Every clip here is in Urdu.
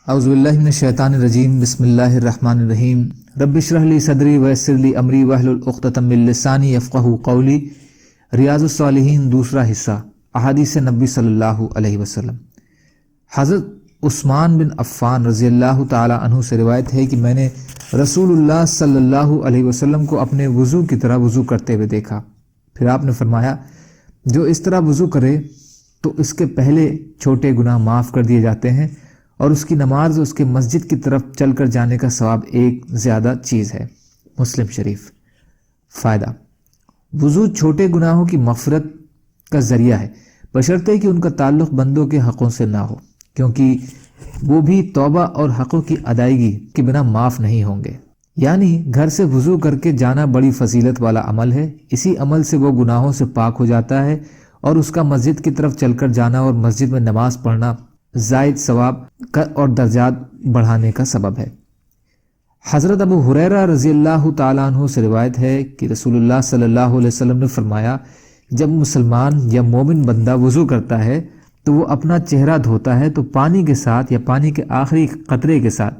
اعوذ باللہ من الشیطان الرجیم، بسم اللہ الرحمن الرحیم۔ رب اشرح لی صدری ویسر لی امری واحلل عقدۃ من لسانی یفقہوا قولی۔ ریاض الصالحین دوسرا حصہ، احادیث نبی صلی اللہ علیہ وسلم۔ حضرت عثمان بن عفان رضی اللہ تعالی عنہ سے روایت ہے کہ میں نے رسول اللہ صلی اللہ علیہ وسلم کو اپنے وضو کی طرح وضو کرتے ہوئے دیکھا۔ پھر آپ نے فرمایا، جو اس طرح وضو کرے تو اس کے پہلے چھوٹے گناہ معاف کر دیے جاتے ہیں، اور اس کی نماز اس کے مسجد کی طرف چل کر جانے کا ثواب ایک زیادہ چیز ہے۔ مسلم شریف۔ فائدہ: وضو چھوٹے گناہوں کی مغفرت کا ذریعہ ہے، بشرطے کہ ان کا تعلق بندوں کے حقوں سے نہ ہو، کیونکہ وہ بھی توبہ اور حقوں کی ادائیگی کے بنا معاف نہیں ہوں گے۔ یعنی گھر سے وضو کر کے جانا بڑی فضیلت والا عمل ہے۔ اسی عمل سے وہ گناہوں سے پاک ہو جاتا ہے، اور اس کا مسجد کی طرف چل کر جانا اور مسجد میں نماز پڑھنا زائد ثواب اور درجات بڑھانے کا سبب ہے۔ حضرت ابو ہریرہ رضی اللہ تعالیٰ عنہ سے روایت ہے کہ رسول اللہ صلی اللہ علیہ وسلم نے فرمایا، جب مسلمان یا مومن بندہ وضو کرتا ہے تو وہ اپنا چہرہ دھوتا ہے تو پانی کے ساتھ یا پانی کے آخری قطرے کے ساتھ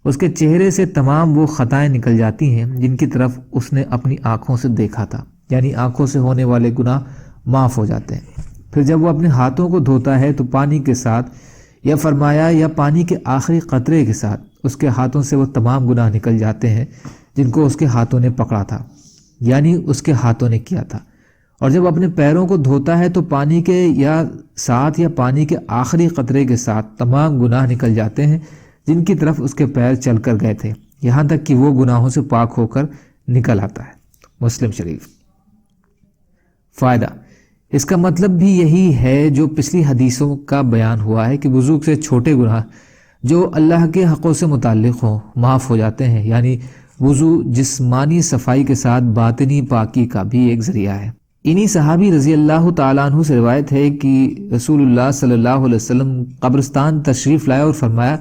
اس کے چہرے سے تمام وہ خطائیں نکل جاتی ہیں جن کی طرف اس نے اپنی آنکھوں سے دیکھا تھا، یعنی آنکھوں سے ہونے والے گناہ معاف ہو جاتے ہیں۔ پھر جب وہ اپنے ہاتھوں کو دھوتا ہے تو پانی کے ساتھ یا فرمایا یا پانی کے آخری قطرے کے ساتھ اس کے ہاتھوں سے وہ تمام گناہ نکل جاتے ہیں جن کو اس کے ہاتھوں نے پکڑا تھا، یعنی اس کے ہاتھوں نے کیا تھا۔ اور جب اپنے پیروں کو دھوتا ہے تو پانی کے ساتھ یا پانی کے آخری قطرے کے ساتھ تمام گناہ نکل جاتے ہیں جن کی طرف اس کے پیر چل کر گئے تھے، یہاں تک کہ وہ گناہوں سے پاک ہو کر نکل آتا ہے۔ مسلم شریف۔ فائدہ: اس کا مطلب بھی یہی ہے جو پچھلی حدیثوں کا بیان ہوا ہے کہ وضو سے چھوٹے گناہ جو اللہ کے حقوں سے متعلق ہوں معاف ہو جاتے ہیں، یعنی وضو جسمانی صفائی کے ساتھ باطنی پاکی کا بھی ایک ذریعہ ہے۔ انہی صحابی رضی اللہ تعالیٰ عنہ سے روایت ہے کہ رسول اللہ صلی اللہ علیہ وسلم قبرستان تشریف لائے اور فرمایا،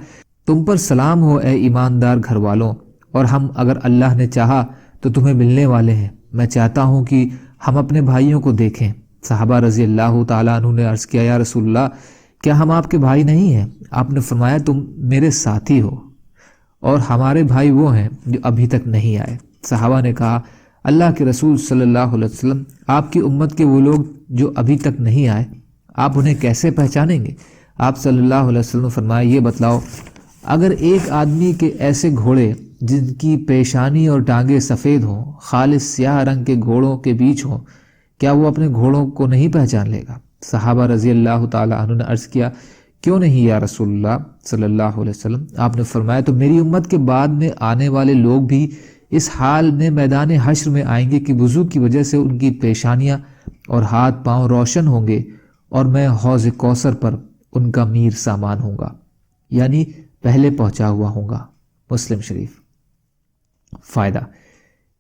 تم پر سلام ہو اے ایماندار گھر والوں، اور ہم اگر اللہ نے چاہا تو تمہیں ملنے والے ہیں۔ میں چاہتا ہوں کہ ہم اپنے بھائیوں کو دیکھیں۔ صحابہ رضی اللہ تعالیٰ عنہ نے عرض کیا، یا رسول اللہ، کیا ہم آپ کے بھائی نہیں ہیں؟ آپ نے فرمایا، تم میرے ساتھی ہو، اور ہمارے بھائی وہ ہیں جو ابھی تک نہیں آئے۔ صحابہ نے کہا، اللہ کے رسول صلی اللہ علیہ وسلم، آپ کی امت کے وہ لوگ جو ابھی تک نہیں آئے، آپ انہیں کیسے پہچانیں گے؟ آپ صلی اللہ علیہ وسلم فرمایا، یہ بتلاؤ، اگر ایک آدمی کے ایسے گھوڑے جن کی پیشانی اور ٹانگیں سفید ہوں، خالص سیاہ رنگ کے گھوڑوں کے بیچ ہوں، کیا وہ اپنے گھوڑوں کو نہیں پہچان لے گا؟ صحابہ رضی اللہ تعالیٰ عنہ نے عرض کیا، کیوں نہیں یا رسول اللہ صلی اللہ علیہ وسلم؟ آپ نے فرمایا، تو میری امت کے بعد میں آنے والے لوگ بھی اس حال میں میدان حشر میں آئیں گے کہ وضو کی وجہ سے ان کی پیشانیاں اور ہاتھ پاؤں روشن ہوں گے، اور میں حوض کوثر پر ان کا میر سامان ہوں گا، یعنی پہلے پہنچا ہوا ہوں گا۔ مسلم شریف۔ فائدہ: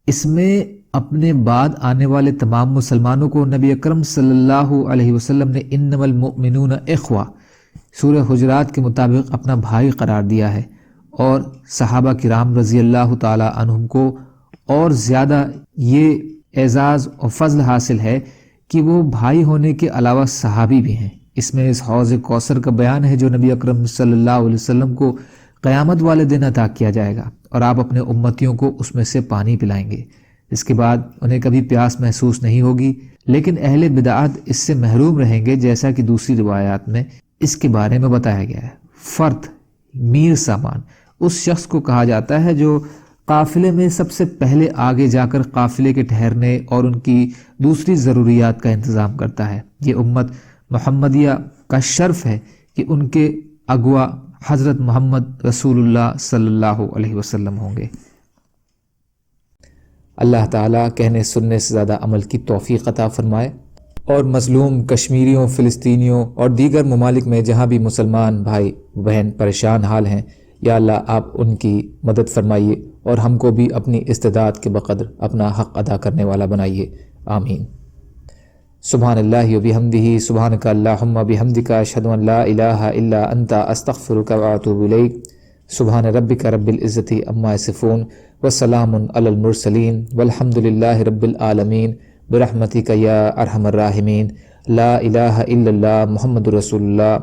اس میں اپنے بعد آنے والے تمام مسلمانوں کو نبی اکرم صلی اللہ علیہ وسلم نے انما المؤمنون اخوہ سورہ حجرات کے مطابق اپنا بھائی قرار دیا ہے، اور صحابہ کرام رضی اللہ تعالی عنہم کو اور زیادہ یہ اعزاز اور فضل حاصل ہے کہ وہ بھائی ہونے کے علاوہ صحابی بھی ہیں۔ اس میں اس حوض کوثر کا بیان ہے جو نبی اکرم صلی اللہ علیہ وسلم کو قیامت والے دن عطا کیا جائے گا، اور آپ اپنے امتیوں کو اس میں سے پانی پلائیں گے۔ اس کے بعد انہیں کبھی پیاس محسوس نہیں ہوگی، لیکن اہل بدعت اس سے محروم رہیں گے، جیسا کہ دوسری روایات میں اس کے بارے میں بتایا گیا ہے۔ فرد، میر سامان، اس شخص کو کہا جاتا ہے جو قافلے میں سب سے پہلے آگے جا کر قافلے کے ٹھہرنے اور ان کی دوسری ضروریات کا انتظام کرتا ہے۔ یہ امت محمدیہ کا شرف ہے کہ ان کے اغوا حضرت محمد رسول اللہ صلی اللہ علیہ وسلم ہوں گے۔ اللہ تعالیٰ کہنے سننے سے زیادہ عمل کی توفیق عطا فرمائے، اور مظلوم کشمیریوں، فلسطینیوں اور دیگر ممالک میں جہاں بھی مسلمان بھائی بہن پریشان حال ہیں، یا اللہ آپ ان کی مدد فرمائیے، اور ہم کو بھی اپنی استعداد کے بقدر اپنا حق ادا کرنے والا بنائیے، آمین۔ سبحان اللہ و بحمدہ، سبحانک اللہم بحمدک، اشہد ان لا الہ الا انت، استغفرک و اتوب الیک۔ سبحان ربک رب العزت عما یصفون، وسلام علی المرسلین، والحمد للہ رب العالمین، برحمتک یا ارحم الراحمین۔ لا الہ الا اللہ محمد رسول اللہ۔